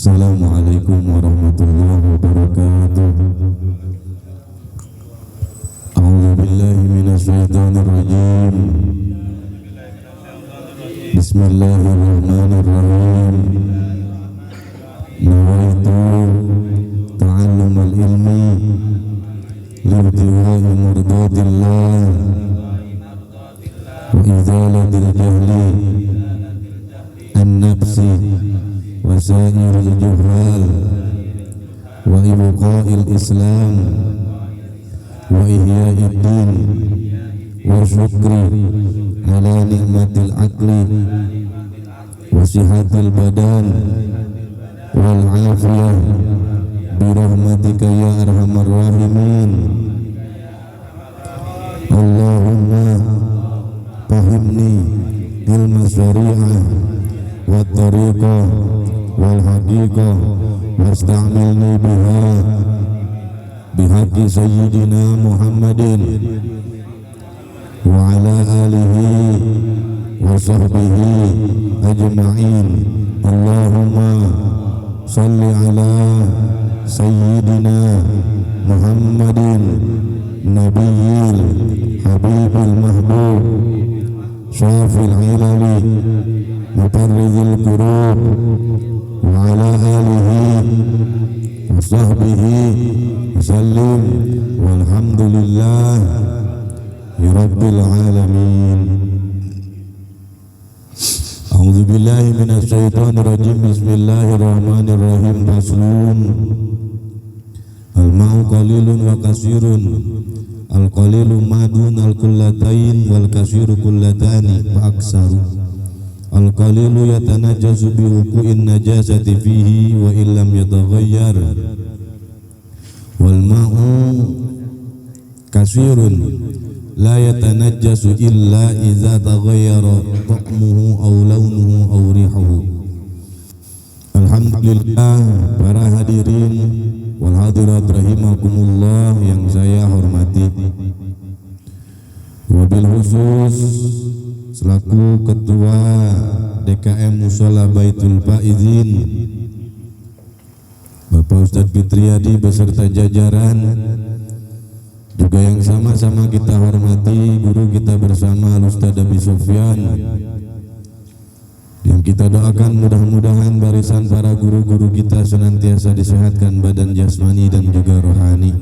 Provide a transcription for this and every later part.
Assalamualaikum warahmatullahi wabarakatuh. A'udzu billahi minasy syaithanir rajim. Bismillahirrahmanirrahim. Nawaitu ta'allumal ilmi liibtigha'i mardatillah wa izalatil jahli an-nafsi wa sa'iril juhal wa ibqa'il islam wa ihya'id din wa syukri ala ni'matil aqli wa sihatil badan wal afiyah birahmatika ya arhamar rahimin. Allahumma fahimni ilma syari'ah wa tariqah wal haqiqah wasta'milni biha bihaqqi sayyidina Muhammadin wa ala alihi wa sahbihi ajma'in. Allahumma salli ala sayyidina Muhammadin nabiyil habibil mahbub syafil ilali mufarridil kurub wa ala alihi wa sahbihi wasallim walhamdulillah rabbil alamin. A'udzu billahi minasy syaithanir rajim. Bismillahirrahmanirrahim. Faslun. Al-ma'u qalilun wa kasirun. Al-qalilu madun al-kullatain wal kasiru kullatani fa aksaru. Al-qalilu yatanajjasu bi wuqu'in najasati fihi wa illam yataghayyar. Wal ma'u kasirun la yatanajjasu illa idza taghayyara ta'muhu aw launuhu aw rihuhu. Alhamdulillah, para hadirin wal hadirat rahimakumullah yang saya hormati. Wabil khusus selaku ketua DKM Mushola Baitul Faizin Bapak Ustadz Fitriyadi beserta jajaran, juga yang sama-sama kita hormati guru kita bersama Ustadz Abi Sofyan, yang kita doakan mudah-mudahan barisan para guru-guru kita senantiasa disehatkan badan jasmani dan juga rohani.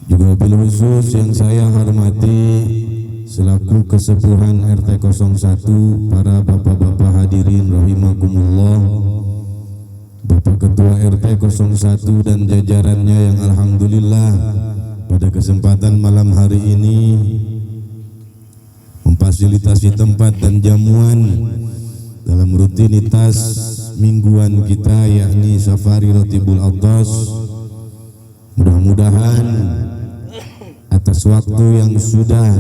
Juga wabil khusus yang saya hormati selaku kesepuhan RT 01, para bapak-bapak hadirin rahimakumullah, Bapak Ketua RT 01 dan jajarannya yang alhamdulillah pada kesempatan malam hari ini memfasilitasi tempat dan jamuan dalam rutinitas mingguan kita, yakni Safari Rotibul Atas. Mudah-mudahan atas waktu yang sudah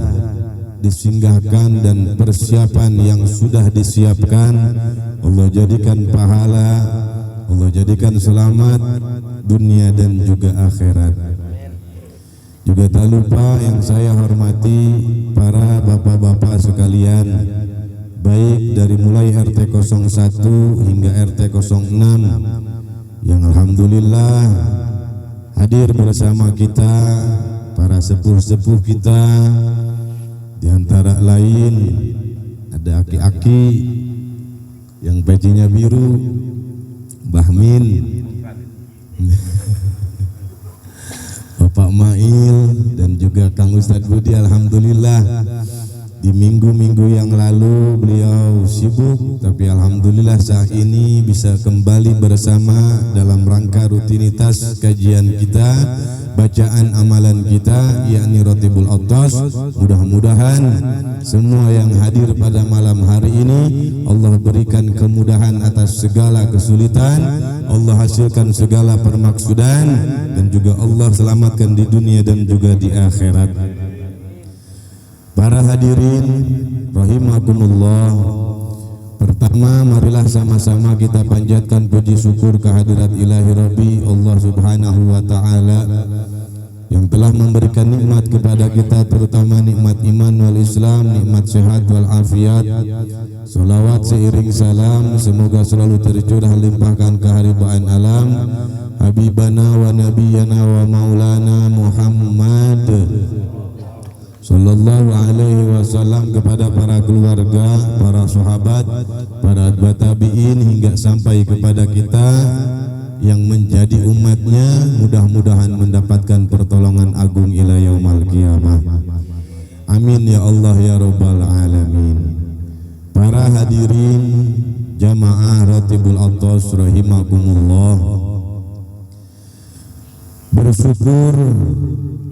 disinggahkan dan persiapan yang sudah disiapkan, Allah jadikan pahala, Allah jadikan selamat dunia dan juga akhirat. Juga tak lupa yang saya hormati para bapak-bapak sekalian, baik dari mulai RT 01 hingga RT 06 yang alhamdulillah hadir bersama kita, para sepuh-sepuh kita, di antara lain ada aki-aki yang pecinya biru, Bahmin, Bapak Mail, dan juga Kang Ustadz Budi. Alhamdulillah di minggu-minggu yang lalu beliau sibuk, tapi alhamdulillah saat ini bisa kembali bersama dalam rangka rutinitas kajian kita, bacaan amalan kita, yakni Rotibul Atas. Mudah-mudahan semua yang hadir pada malam hari ini Allah berikan kemudahan atas segala kesulitan, Allah hasilkan segala permaksudan, dan juga Allah selamatkan di dunia dan juga di akhirat. Para hadirin rahimakumullah, pertama marilah sama-sama kita panjatkan puji syukur kehadirat ilahi Rabbi Allah Subhanahu wa ta'ala yang telah memberikan nikmat kepada kita, terutama nikmat iman wal Islam, nikmat sehat wal afiat. Salawat seiring salam semoga selalu tercurah limpahkan keharibaan alam Habibana wa Nabiyana wa Maulana Muhammad Sallallahu alaihi wasallam, kepada para keluarga, para sahabat, para atba tabi'in, hingga sampai kepada kita yang menjadi umatnya. Mudah-mudahan mendapatkan pertolongan agung ila yaumal qiyamah. Amin ya Allah ya rabbal alamin. Para hadirin jamaah Ratibul Aqdas rahimakumullah, bersyukur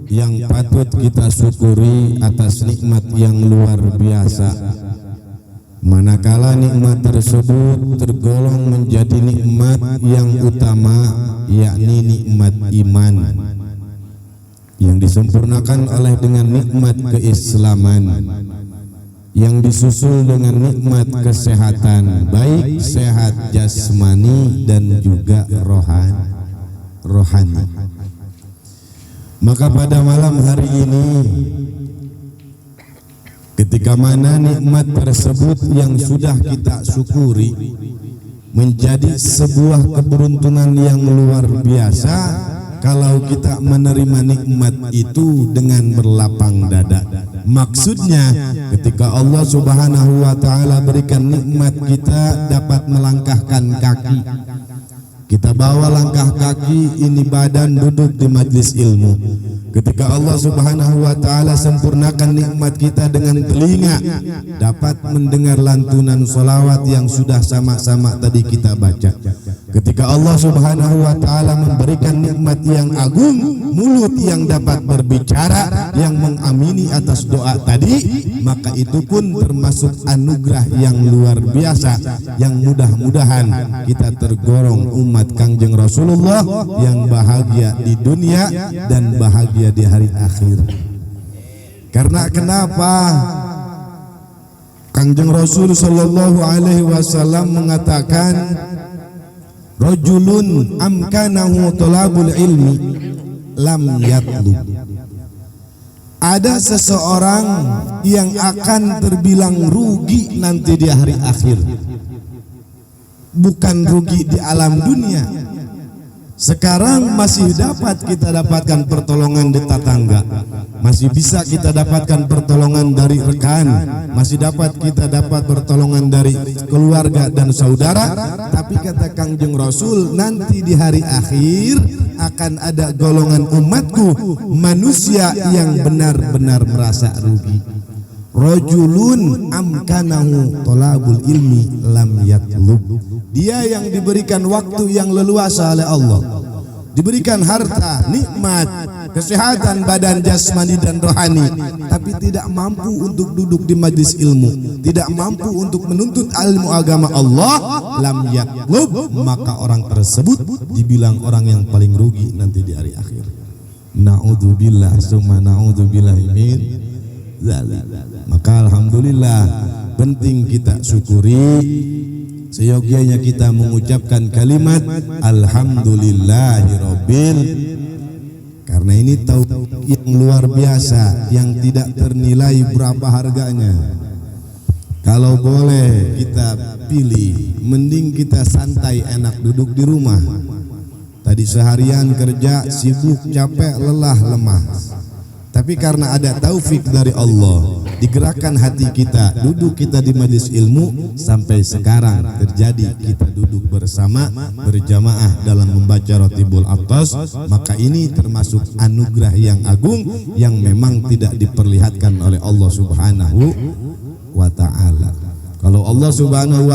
yang patut kita syukuri atas nikmat yang luar biasa, manakala nikmat tersebut tergolong menjadi nikmat yang utama, yakni nikmat iman yang disempurnakan oleh dengan nikmat keislaman, yang disusul dengan nikmat kesehatan, baik sehat jasmani dan juga rohani. Maka pada malam hari ini, ketika mana nikmat tersebut yang sudah kita syukuri menjadi sebuah keberuntungan yang luar biasa, kalau kita menerima nikmat itu dengan berlapang dada. Maksudnya ketika Allah Subhanahu wa ta'ala berikan nikmat, kita dapat melangkahkan kaki, kita bawa langkah kaki ini, badan duduk di majlis ilmu. Ketika Allah Subhanahu wa ta'ala sempurnakan nikmat kita dengan telinga, dapat mendengar lantunan sholawat yang sudah sama-sama tadi kita baca. Ketika Allah Subhanahu wa ta'ala memberikan nikmat yang agung, mulut yang dapat berbicara, yang mengamini atas doa tadi, maka itu pun termasuk anugerah yang luar biasa, yang mudah-mudahan kita tergolong umat Kangjeng Rasulullah yang bahagia di dunia dan bahagia di hari akhir. Karena kenapa? Kangjeng Rasul sallallahu alaihi wasallam mengatakan, rajulun amkanahu talabul ilmi lam yatlub. Ada seseorang yang akan terbilang rugi nanti di hari akhir. Bukan rugi di alam dunia. Sekarang masih dapat kita dapatkan pertolongan di tetangga, masih bisa kita dapatkan pertolongan dari rekan, masih dapat kita dapat pertolongan dari keluarga dan saudara. Tapi kata Kangjeng Rasul, nanti di hari akhir akan ada golongan umatku, manusia yang benar-benar merasa rugi. Rajulun amkanahu tolabul ilmi lam yatlub. Dia yang diberikan waktu yang leluasa oleh Allah, diberikan harta, nikmat, kesehatan badan jasmani dan rohani, tapi tidak mampu untuk duduk di majlis ilmu, tidak mampu untuk menuntut ilmu agama Allah, lam yatlub, maka orang tersebut dibilang orang yang paling rugi nanti di hari akhir. Na'udzubillah summa na'udzubillah min dzalik. Maka alhamdulillah, penting kita syukuri, seyogyanya kita mengucapkan kalimat alhamdulillahirabbil, karena ini tauhid yang luar biasa yang tidak ternilai berapa harganya. Kalau boleh kita pilih, mending kita santai enak duduk di rumah. Tadi seharian kerja sibuk, capek, lelah, lemah. Tapi karena ada taufik dari Allah, digerakkan hati kita, duduk kita di majlis ilmu, sampai sekarang terjadi kita duduk bersama, berjamaah dalam membaca Ratibul Aqdas. Maka ini termasuk anugerah yang agung yang memang tidak diperlihatkan oleh Allah Subhanahu wa ta'ala. Kalau Allah Subhanahu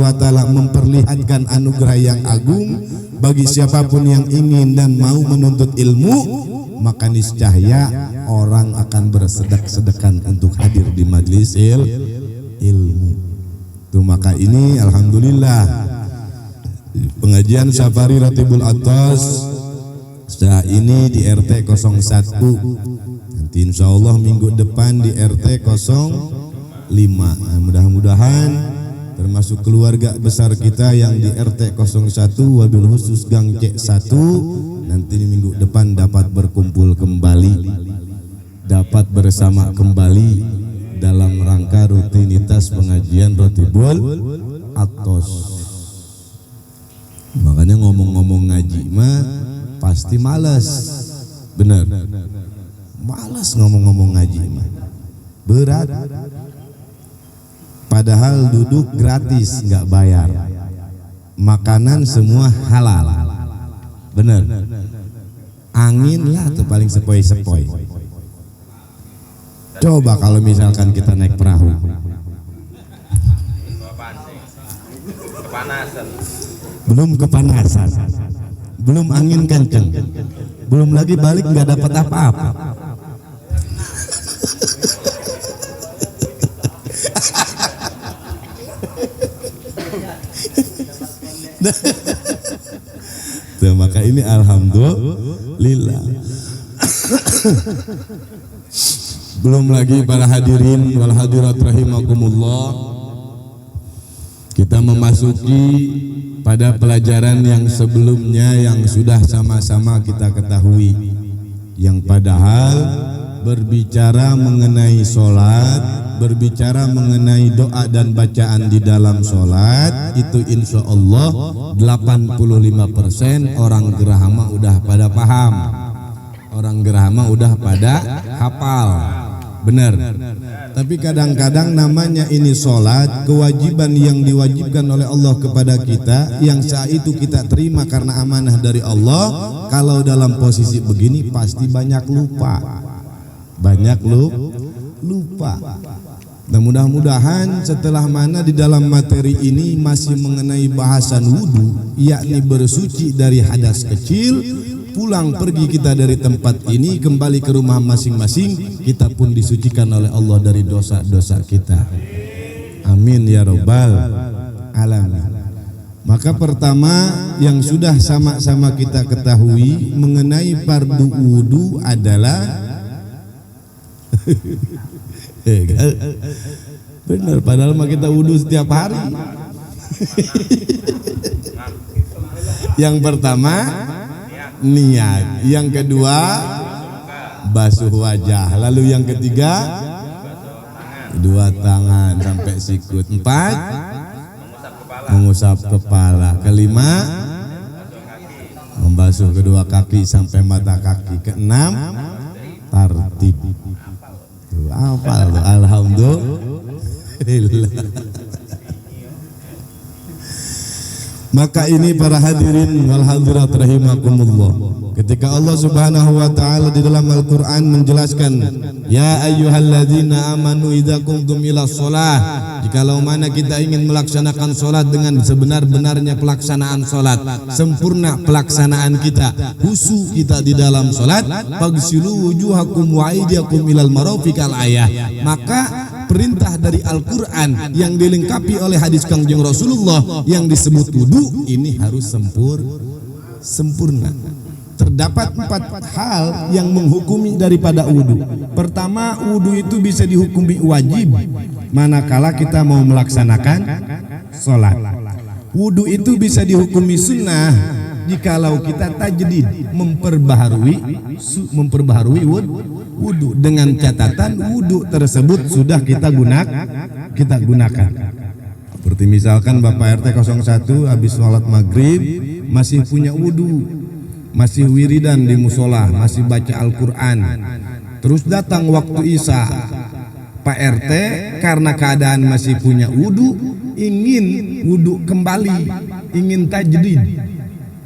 wa ta'ala memperlihatkan anugerah yang agung bagi siapapun yang ingin dan mau menuntut ilmu, maka niscaya orang akan bersedek-sedekan untuk hadir di majlis ilmu. Tuh, maka ini alhamdulillah pengajian Safari Ratibul Aqdas saat ini di RT 01. Nanti insya Allah minggu depan di RT 05. Mudah-mudahan termasuk keluarga besar kita yang di RT 01 wabil khusus Gang C1, nanti minggu depan dapat berkumpul kembali, dapat bersama kembali dalam rangka rutinitas pengajian Rotibul Atos. Makanya ngomong-ngomong ngaji mah pasti malas, bener, malas ngomong-ngomong ngaji mah, berat. Padahal duduk gratis, nggak bayar, makanan semua halal, bener. Angin lah tuh paling sepoi-sepoi. Coba kalau misalkan kita naik perahu, belum kepanasan, belum angin kenceng, belum lagi balik nggak dapat apa-apa. Tuh, maka ini alhamdulillah. Belum lagi para hadirin wal hadirat rahimakumullah, kita memasuki pada pelajaran yang sebelumnya yang sudah sama-sama kita ketahui, yang padahal berbicara mengenai sholat, berbicara mengenai doa dan bacaan di dalam sholat, itu insya Allah 85% orang Gerahama udah pada paham, orang Gerahama udah pada hafal, benar. Tapi kadang-kadang namanya ini sholat, kewajiban yang diwajibkan oleh Allah kepada kita, yang saat itu kita terima karena amanah dari Allah. Kalau dalam posisi begini pasti banyak lupa, banyak lupa. Nah, mudah-mudahan setelah mana di dalam materi ini masih mengenai bahasan wudhu, yakni bersuci dari hadas kecil, pulang pergi kita dari tempat ini kembali ke rumah masing-masing, kita pun disucikan oleh Allah dari dosa-dosa kita. Amin ya rabbal alamin. Maka pertama yang sudah sama-sama kita ketahui mengenai fardu wudhu adalah benar, padahal mah kita wudhu setiap hari. Yang pertama niat, yang kedua basuh wajah, lalu yang ketiga dua tangan sampai sikut, empat mengusap kepala, kelima membasuh kedua kaki sampai mata kaki, keenam tartib. Apa tuh? Alhamdulillah. Maka ini para hadirin wal hadirat rahimakumullah, ketika Allah Subhanahu wa taala di dalam Al-Qur'an menjelaskan, ya ayyuhalladzina amanu idza qumtum ila shalah, jikalau mana kita ingin melaksanakan salat dengan sebenar-benarnya pelaksanaan salat, sempurna pelaksanaan kita, khusyuk kita di dalam salat, fagsilu wujuhakum wa aydiyakum ilal marafiqal ayah. Maka perintah dari Al-Quran yang dilengkapi oleh hadis Kangjeng Rasulullah yang disebut wudu ini harus sempurna. Terdapat 4 hal yang menghukumi daripada wudu. Pertama, wudu itu bisa dihukumi wajib manakala kita mau melaksanakan sholat. Wudu itu bisa dihukumi sunnah jikalau kita tajdid, memperbaharui wudu dengan catatan wudu tersebut sudah kita gunakan. Seperti misalkan Bapak RT 01 habis sholat maghrib masih punya wudu, masih wiridan di musola, masih baca Al-Quran, terus datang waktu Isya, Pak RT karena keadaan masih punya wudu, ingin wudu kembali, ingin tajdid,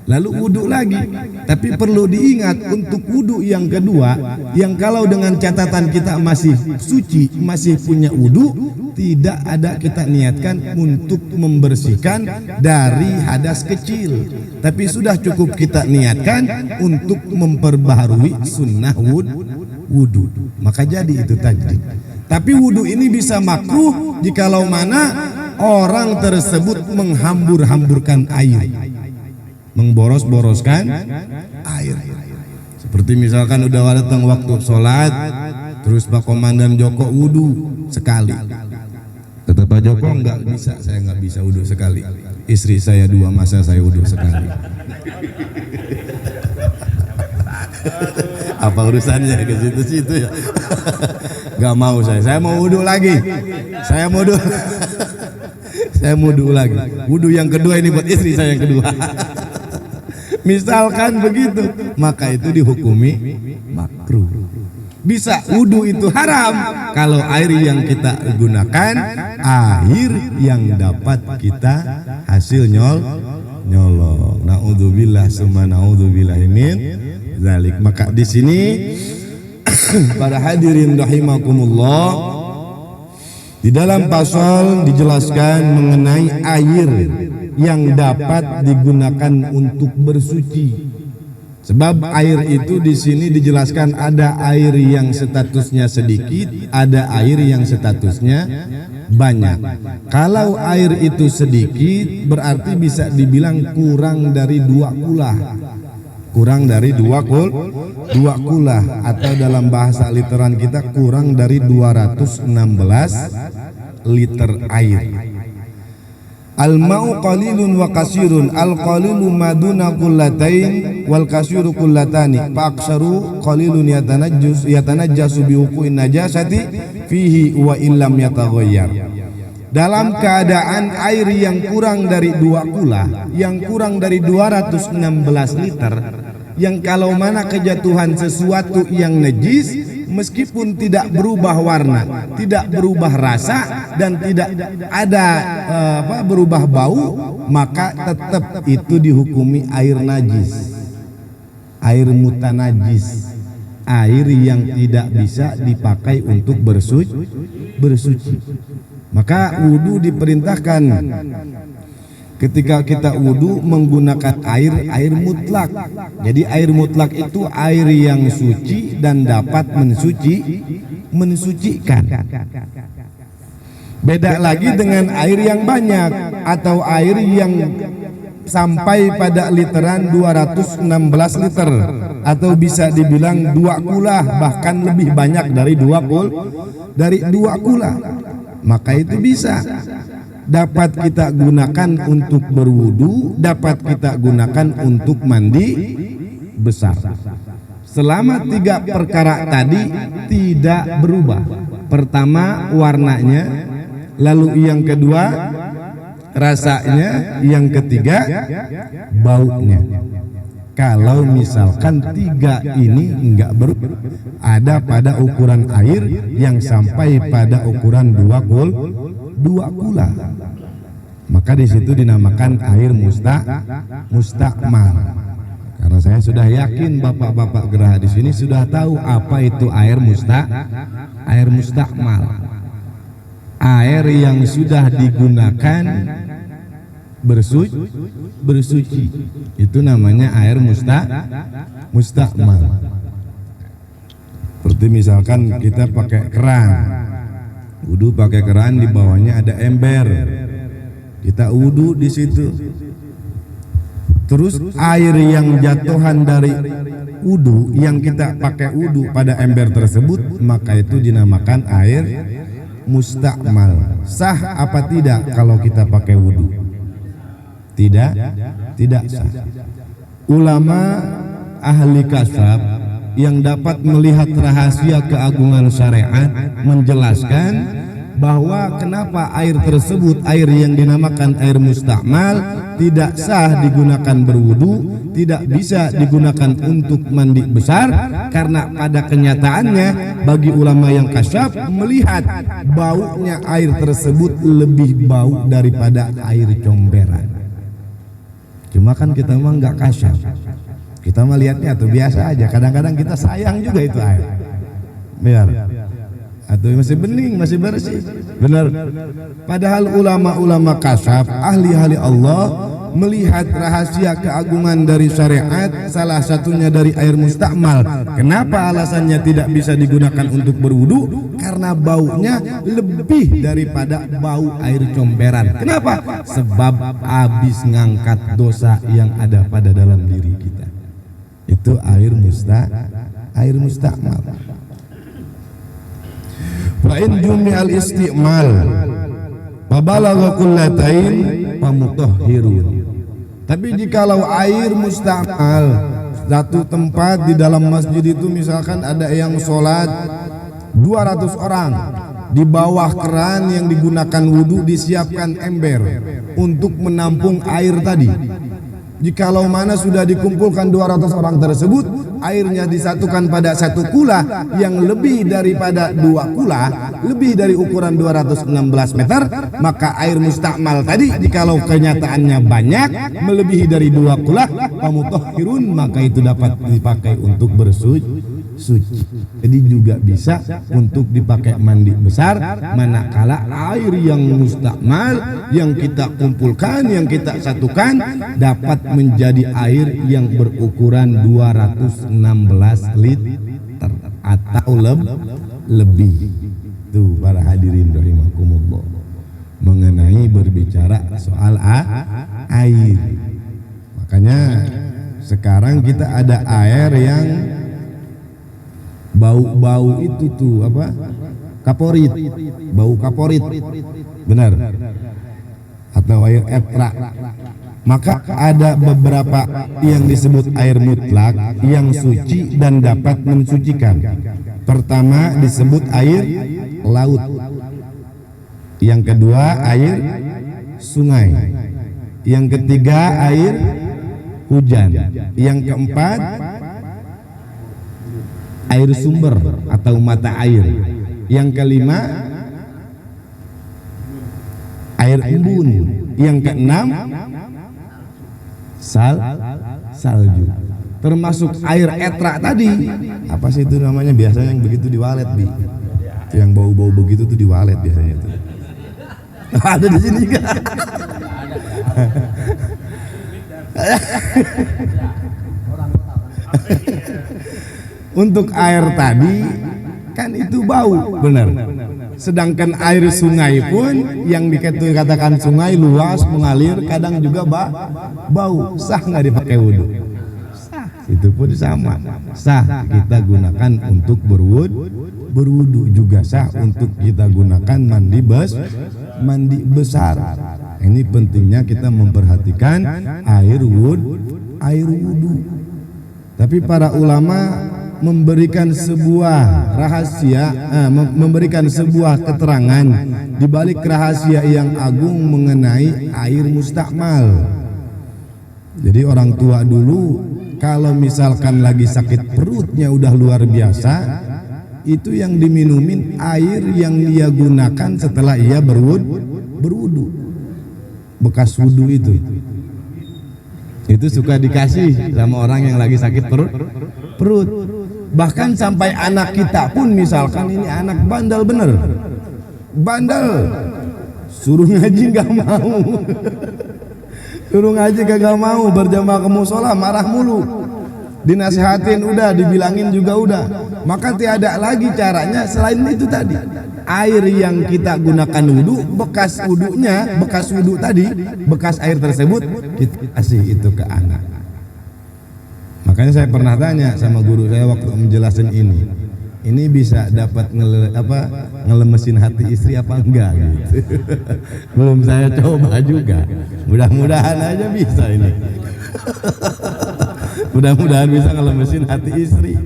lalu wudu lagi. Tapi perlu diingat untuk wudu yang kedua, yang kalau dengan catatan kita masih suci, masih punya wudu, tidak ada kita niatkan untuk membersihkan dari hadas kecil, tapi sudah cukup kita niatkan untuk memperbaharui sunnah wudu. Maka jadi itu tajdid. Tapi wudu ini bisa makruh jikalau mana orang tersebut menghambur-hamburkan air, memboros-boroskan air. Seperti misalkan udah datang waktu sholat, terus Pak Komandan Joko wudu sekali, Kata Pak Joko, enggak bisa, saya enggak bisa wudhu sekali. Istri saya 2, masa saya wudhu sekali. Apa urusannya ke situ-situ ya? Enggak mau saya mau wudhu lagi. Saya mau wudhu. Saya mau wudhu lagi. Wudhu yang kedua ini buat istri saya yang kedua. Misalkan begitu, maka itu dihukumi makruh. Bisa wudhu itu haram kalau air yang kita gunakan air yang dapat kita hasil nyolong. Naudzubillah summa naudzubillah min zalik. Maka di sini para hadirin rahimakumullah, di dalam pasal dijelaskan mengenai air yang dapat digunakan untuk bersuci. Sebab air itu di sini dijelaskan ada air yang statusnya sedikit, ada air yang statusnya banyak. Kalau air itu sedikit berarti bisa dibilang kurang dari 2 kulah. Kurang dari 2 kulah atau dalam bahasa literan kita kurang dari 216 liter air. Al-ma'u qalilun wa kasirun. Al-qalilu maduna kullatain wal kasiru kullatani. Fa'aksaru qalilun yatanajjasu biwuqu'in najasati fihi wa illam yataghayyar. Dalam keadaan air yang kurang dari 2 kula, yang kurang dari 216 liter, yang kalau mana kejatuhan sesuatu yang najis, meskipun tidak berubah warna, tidak berubah rasa, dan tidak ada berubah bau, maka tetap itu dihukumi air najis, air mutanajis, air yang tidak bisa dipakai untuk bersuci. Maka wudhu diperintahkan ketika kita wudhu menggunakan air mutlak. Jadi air mutlak itu air yang suci dan dapat mensucikan. Beda lagi dengan air yang banyak atau air yang sampai pada literan 216 liter atau bisa dibilang 2 kulah, bahkan lebih banyak dari 2 kulah. Maka itu bisa dapat kita gunakan untuk berwudu, dapat kita gunakan untuk mandi besar. Selama 3 perkara tadi tidak berubah. Pertama warnanya, lalu yang kedua rasanya, yang ketiga baunya. Kalau misalkan 3 ini enggak berubah, ada pada ukuran air yang sampai pada ukuran 2 kula, maka di situ dinamakan air mustakmal. Karena saya sudah yakin bapak-bapak geraha di sini sudah tahu apa itu air mustakmal. Air yang sudah digunakan bersuci itu namanya air mustakmal. Seperti misalkan kita pakai keran, wudu pakai keran, di bawahnya ada ember, kita wudu di situ. Terus air yang jatuhan dari wudu yang kita pakai wudu pada ember tersebut, maka itu dinamakan air mustakmal. Sah apa tidak kalau kita pakai wudu? Tidak sah. Ulama ahli kasab yang dapat melihat rahasia keagungan syariat menjelaskan bahwa kenapa air tersebut, air yang dinamakan air mustakmal, tidak sah digunakan berwudu, tidak bisa digunakan untuk mandi besar, karena pada kenyataannya bagi ulama yang kasyaf melihat baunya air tersebut lebih bau daripada air comberan. Cuma kan kita memang nggak kasyaf, kita melihatnya tuh biasa aja. Kadang-kadang kita sayang juga itu air, biar atau masih bening, masih bersih, benar. Padahal ulama-ulama kasyaf, ahli-ahli Allah melihat rahasia keagungan dari syariat, salah satunya dari air mustakmal. Kenapa alasannya tidak bisa digunakan untuk berwudu? Karena baunya lebih daripada bau air comberan. Kenapa? Sebab habis ngangkat dosa yang ada pada dalam diri kita. Itu air mustakmal. Fa'in jumi al-isti'mal, Fabalagha qullatain famutahhirun. Tapi jikalau air musta'mal, satu tempat di dalam masjid itu misalkan ada yang sholat 200 orang, di bawah keran yang digunakan wudhu disiapkan ember untuk menampung air tadi. Jikalau mana sudah dikumpulkan 200 orang tersebut, airnya disatukan pada satu kula yang lebih daripada 2 kula, lebih dari ukuran 216 meter, maka air mustakmal tadi jikalau kenyataannya banyak melebihi dari 2 kula, famutahhirun, maka itu dapat dipakai untuk bersuci. Jadi juga bisa untuk dipakai mandi besar, manakala air yang mustakmal yang kita kumpulkan, yang kita satukan dapat menjadi air yang berukuran 216 liter atau lebih. Tuh para hadirin rahimakumullah, mengenai berbicara soal air. Makanya sekarang kita ada air yang bau itu tuh apa, kaporit, bau kaporit, benar, atau air etra. Maka ada beberapa yang disebut air mutlak yang suci dan dapat mensucikan. Pertama disebut air laut, yang kedua air sungai, yang ketiga air hujan, yang keempat air sumber atau mata air, yang kelima air embun, yang keenam salju, termasuk air etra tadi. Apa sih itu namanya biasanya yang begitu di walet, Bi? Itu yang bau-bau begitu tuh di walet biasanya tuh. Ada di sini kan? Untuk air tadi kan itu bau, benar. Sedangkan air sungai pun yang dikatakan sungai luas mengalir kadang juga bau, sah nggak dipakai wudhu? Sah. Itu pun sama, sah kita gunakan untuk berwudhu, juga sah untuk kita gunakan mandi besar. Ini pentingnya kita memperhatikan air wudhu. Tapi para ulama memberikan sebuah rahasia, memberikan sebuah keterangan di balik rahasia yang agung mengenai air mustakmal. Jadi orang tua dulu kalau misalkan lagi sakit perutnya udah luar biasa, itu yang diminumin air yang dia gunakan setelah ia berwudu, bekas wudu itu suka dikasih sama orang yang lagi sakit perut. Bahkan sampai anak kita pun, misalkan ini anak bandel bener, suruh ngaji nggak mau, suruh ngaji kagak mau, berjamaah ke musola marah mulu, dinasihatin udah, dibilangin juga udah. Maka tiada lagi caranya selain itu tadi, air yang kita gunakan wudhu, bekas wudhu tadi, bekas air tersebut kita kasih itu ke anak. Makanya saya pernah tanya sama guru saya waktu menjelaskan ini bisa dapat ngelemesin hati istri apa enggak gitu. Belum saya coba juga, mudah-mudahan aja bisa ini. Mudah-mudahan bisa ngelemesin hati istri.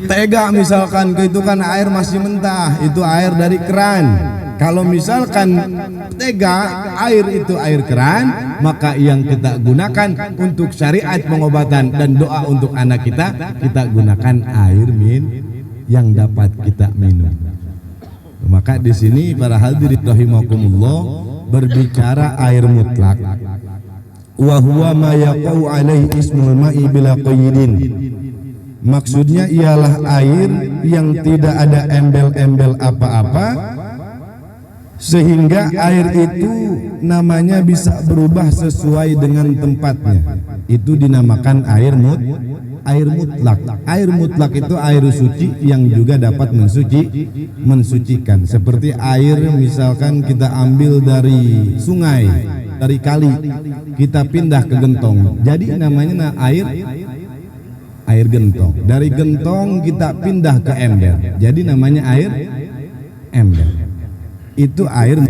Tega misalkan itu kan air masih mentah, itu air dari keran. Kalau misalkan tega air itu air keran, maka yang kita gunakan untuk syariat pengobatan dan doa untuk anak kita gunakan air yang dapat kita minum. Maka di sini para hadirin rahimakumullah berbicara air mutlak. Wa huwa ma yaqau alaihi ismul ma'i bila qaydin. Maksudnya ialah air yang tidak ada embel-embel apa-apa, sehingga air itu namanya bisa berubah sesuai dengan tempatnya. Itu dinamakan air mutlak. Air mutlak itu air suci yang juga dapat mensucikan. Seperti air misalkan kita ambil dari sungai, dari kali, kita pindah ke gentong, jadi namanya air gentong. Dari gentong kita pindah ke ember, jadi namanya air ember. Itu air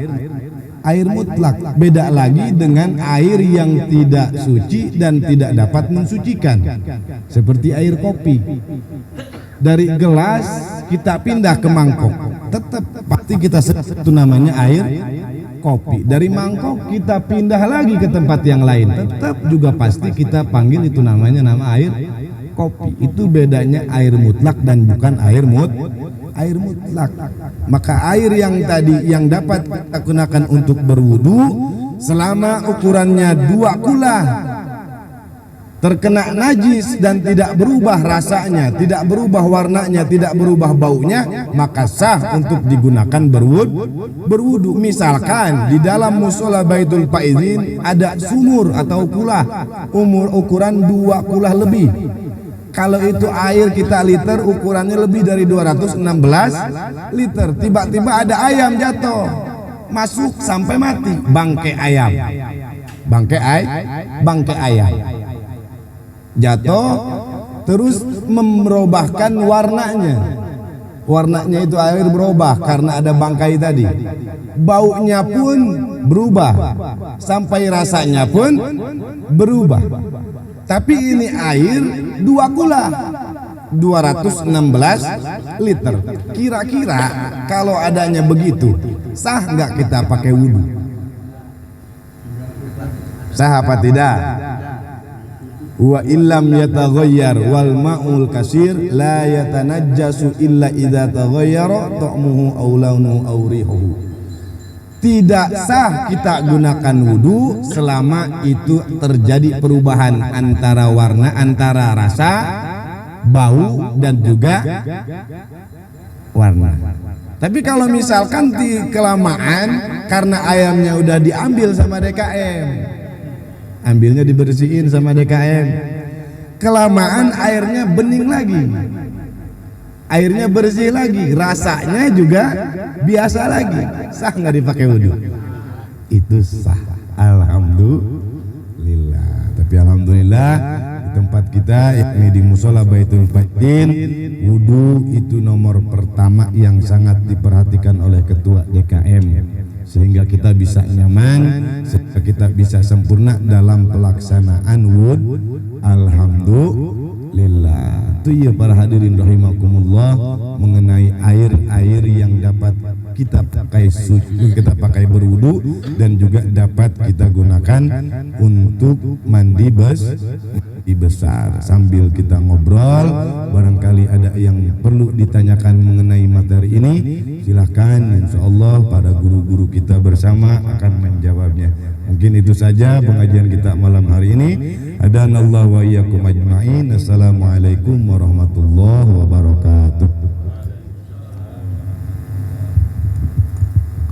mutlak. Beda lagi dengan air yang tidak suci dan tidak dapat mensucikan, seperti air kopi. Dari gelas kita pindah ke mangkok, tetap pasti kita itu namanya air kopi. Dari mangkok kita pindah lagi ke tempat yang lain, tetap juga pasti kita panggil itu namanya air kopi. Itu bedanya air mutlak dan bukan air mutlak. Maka air yang tadi yang dapat kita gunakan untuk berwudu selama ukurannya 2 kula, terkena najis dan tidak berubah rasanya, tidak berubah warnanya, tidak berubah baunya, maka sah untuk digunakan berwudu. Misalkan di dalam musola Baitul Faizin ada sumur atau kulah ukuran 2 kulah lebih. Kalau itu air kita liter, ukurannya lebih dari 216 liter. Tiba-tiba ada ayam jatuh, masuk sampai mati, bangkai ayam jatuh, terus merubahkan warnanya itu air berubah karena ada bangkai tadi. Baunya pun berubah, sampai rasanya pun berubah. Tapi ini air 2 kula 216 liter. Kira-kira kalau adanya begitu, sah nggak kita pakai wudhu? Sah apa tidak? Wa illam yataghayyar wal ma'ul kasir la yatanajjasu illa idza taghayyara ta'muhu aw launuhu aw rihuhu. Tidak sah kita gunakan wudu selama itu terjadi perubahan antara warna, antara rasa, bau dan juga warna. Tapi kalau misalkan di kelamaan karena ayamnya udah diambil sama DKM, ambilnya dibersihin sama DKM, kelamaan airnya bening lagi, airnya bersih lagi, rasanya juga biasa lagi, sah nggak dipakai wudhu? Itu sah, alhamdulillah. Tapi alhamdulillah di tempat kita, yakni di musola Baitul Faizin, wudhu itu nomor pertama yang sangat diperhatikan oleh ketua DKM, sehingga kita bisa nyaman, sehingga kita bisa sempurna dalam pelaksanaan wudhu. Alhamdulillah. Itu ya para hadirin rahimakumullah, mengenai air yang dapat kita pakai suci, kita pakai berwudu dan juga dapat kita gunakan untuk mandi besar. Sambil kita ngobrol, barangkali ada yang perlu ditanyakan mengenai materi ini, silahkan, insya Allah para guru-guru kita bersama akan menjawabnya. Mungkin itu saja pengajian kita malam hari ini. Hadanallahu wa iyyakum ajma'in. Assalamualaikum warahmatullahi wabarakatuh.